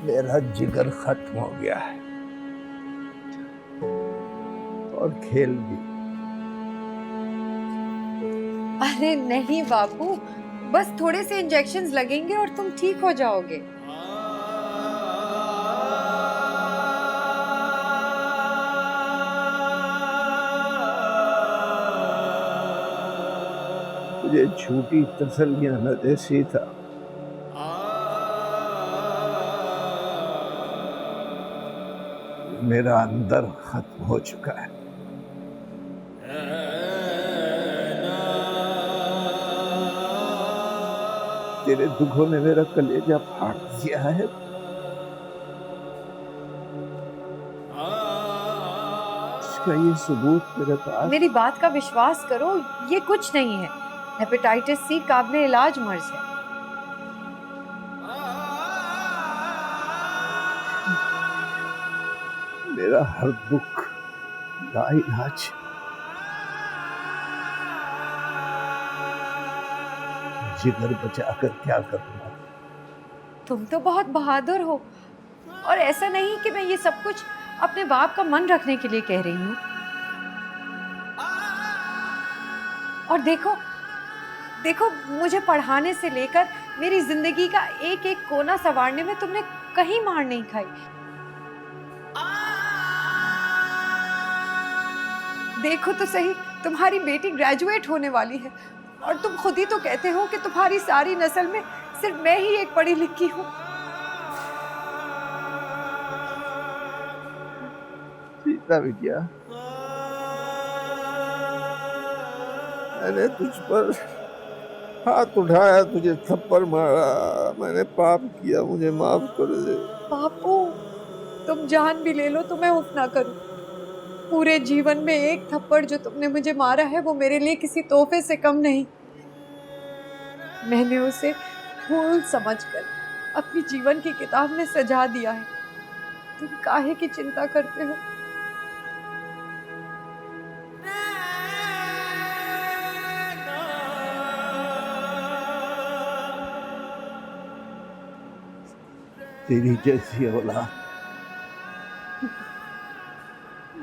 मेरा जिगर खत्म हो गया है और खेल भी। अरे नहीं बापू, बस थोड़े से इंजेक्शंस लगेंगे और तुम ठीक हो जाओगे। मुझे झूठी तसल्लियां न दे सीता। मेरा अंदर खत्म हो चुका है। तेरे दुखों ने मेरा कलेजा फाड़ दिया है। इसका ये सबूत मेरे पास। मेरी बात का विश्वास करो, ये कुछ नहीं है। हेपेटाइटिस सी काबिले इलाज मर्ज है। मेरा हर दुख लाइलाज। जिगर बचाकर क्या करूंगा। तुम तो बहुत बहादुर हो, और ऐसा नहीं कि मैं ये सब कुछ अपने बाप का मन रखने के लिए कह रही हूँ। और देखो देखो, मुझे पढ़ाने से लेकर मेरी जिंदगी का एक एक कोना संवारने में तुमने कहीं मार नहीं खाई। देखो तो सही, तुम्हारी बेटी ग्रेजुएट होने वाली है, और तुम खुद ही तो कहते हो कि तुम्हारी सारी नस्ल में सिर्फ मैं ही एक पढ़ी लिखी हूँ। सीता बिटिया, मैंने तुझ पर हाथ उठाया, तुझे थप्पड़ मारा, मैंने पाप किया, मुझे माफ कर दे। बापू, तुम जान भी ले लो तो मैं उफ ना करूं। पूरे जीवन में एक थप्पड़ जो तुमने मुझे मारा है वो मेरे लिए किसी तोहफे से कम नहीं। मैंने उसे फूल समझकर अपनी जीवन की किताब में सजा दिया है। तुम काहे की चिंता करते हो? तेरी जैसी औलाद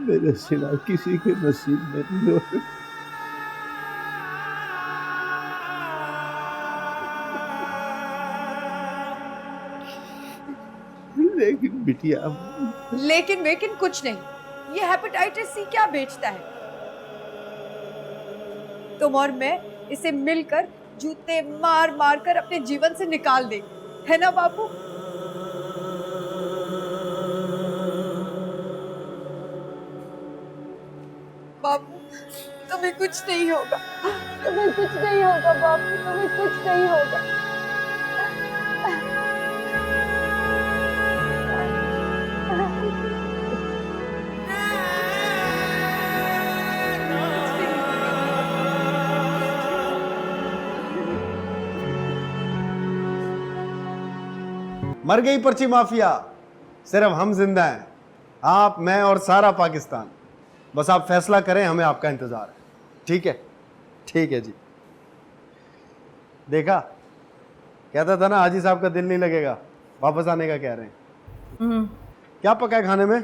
मेरे सिवा किसी के नसीब में नहीं हो। लेकिन बिटिया, लेकिन वेकिन कुछ नहीं। ये हेपेटाइटिस सी क्या बेचता है? तुम और मैं इसे मिलकर जूते मार मार कर अपने जीवन से निकाल देंगे, है ना बापू? बापू, तुम्हें कुछ नहीं होगा। तुम्हें कुछ नहीं होगा बापू, तुम्हें कुछ नहीं होगा। मर गई पर्ची माफिया, सिर्फ हम जिंदा हैं। आप, मैं और सारा पाकिस्तान। बस आप फैसला करें, हमें आपका इंतजार है। ठीक है? ठीक है जी। देखा, कहता था ना हाजी साहब का दिल नहीं लगेगा, वापस आने का कह रहे हैं। क्या पका है खाने में?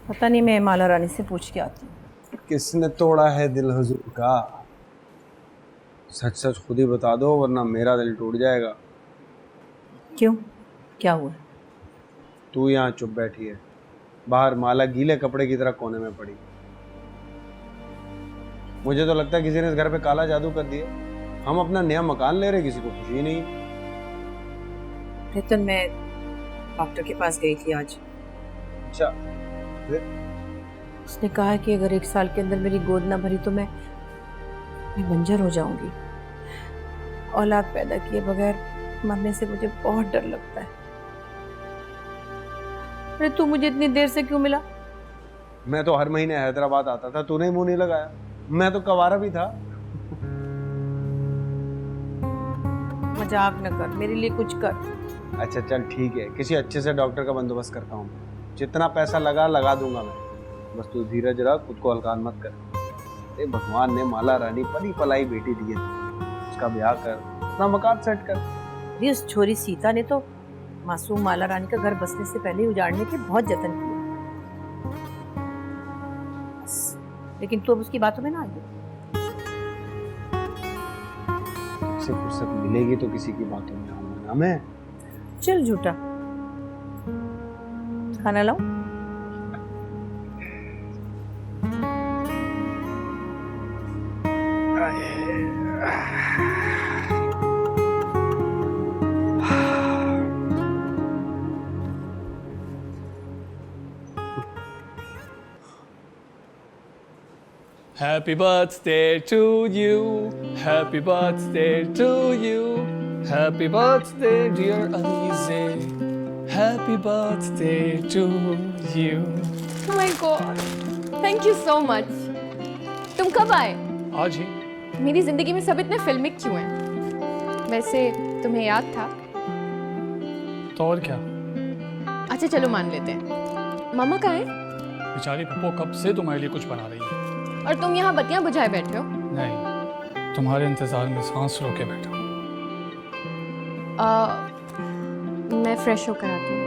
पता नहीं, मैं माला रानी से पूछ के आती हूँ। किसने तोड़ा है दिल हुजूर का? सच सच खुद ही बता दो, वरना मेरा दिल टूट जाएगा। क्यों, क्या हुआ? तू यहाँ चुप बैठी है, बाहर माला गीले कपड़े की तरह कोने में पड़ी। मुझे तो लगता है किसी ने इस घर पे काला जादू कर दिया। हम अपना नया मकान ले रहे, किसी को खुशी नहीं। रितन, मैं डॉक्टर के पास गई थी आज। अच्छा, उसने कहा कि अगर 1 साल के अंदर मेरी गोद ना भरी तो मैं बंजर हो जाऊंगी। औलाद पैदा किए बगैर मरने से मुझे बहुत डर लगता है। अरे तू मुझे इतनी देर से क्यों मिला? मैं तो हर महीने हैदराबाद आता था, तूने मुंह नहीं लगाया। मैं तो कवारा भी था। मजाक न कर, मेरे लिए कुछ कर। अच्छा चल ठीक है, किसी अच्छे से डॉक्टर का बंदोबस्त करता हूँ। जितना पैसा लगा दूंगा मैं। बस तू धीरज रख, खुद को हल्का मत कर। भगवान ने माला रानी पली पलाई बेटी दी है, उसका ब्याह कर, अपना मकान सेट कर। अरे उस छोरी सीता ने तो मासूम माला रानी का घर बसने से पहले ही उजाड़ने के बहुत जतन किए, बस। लेकिन तू अब उसकी बातों में ना आई। से फुर्सत मिलेगी तो किसी की बातों में आऊंगा ना मैं। चल झूठा, खाना लाओ। Happy birthday to you. Happy birthday to you. Happy birthday, dear Alize. Happy birthday to you. Oh my God, thank you so much. तुम कब आए? आज ही मेरी जिंदगी में सब इतने फिल्मिक क्यों हैं? वैसे तुम्हें याद था? तो और क्या, अच्छा चलो मान लेते हैं। मामा कहाँ हैं? बेचारी पप्पो कब से तुम्हारे लिए कुछ बना रही है। और तुम यहाँ बत्तियाँ बुझाए बैठे हो? नहीं, तुम्हारे इंतजार में सांस रोके बैठा हूँ। मैं फ्रेश होकर आती हूँ।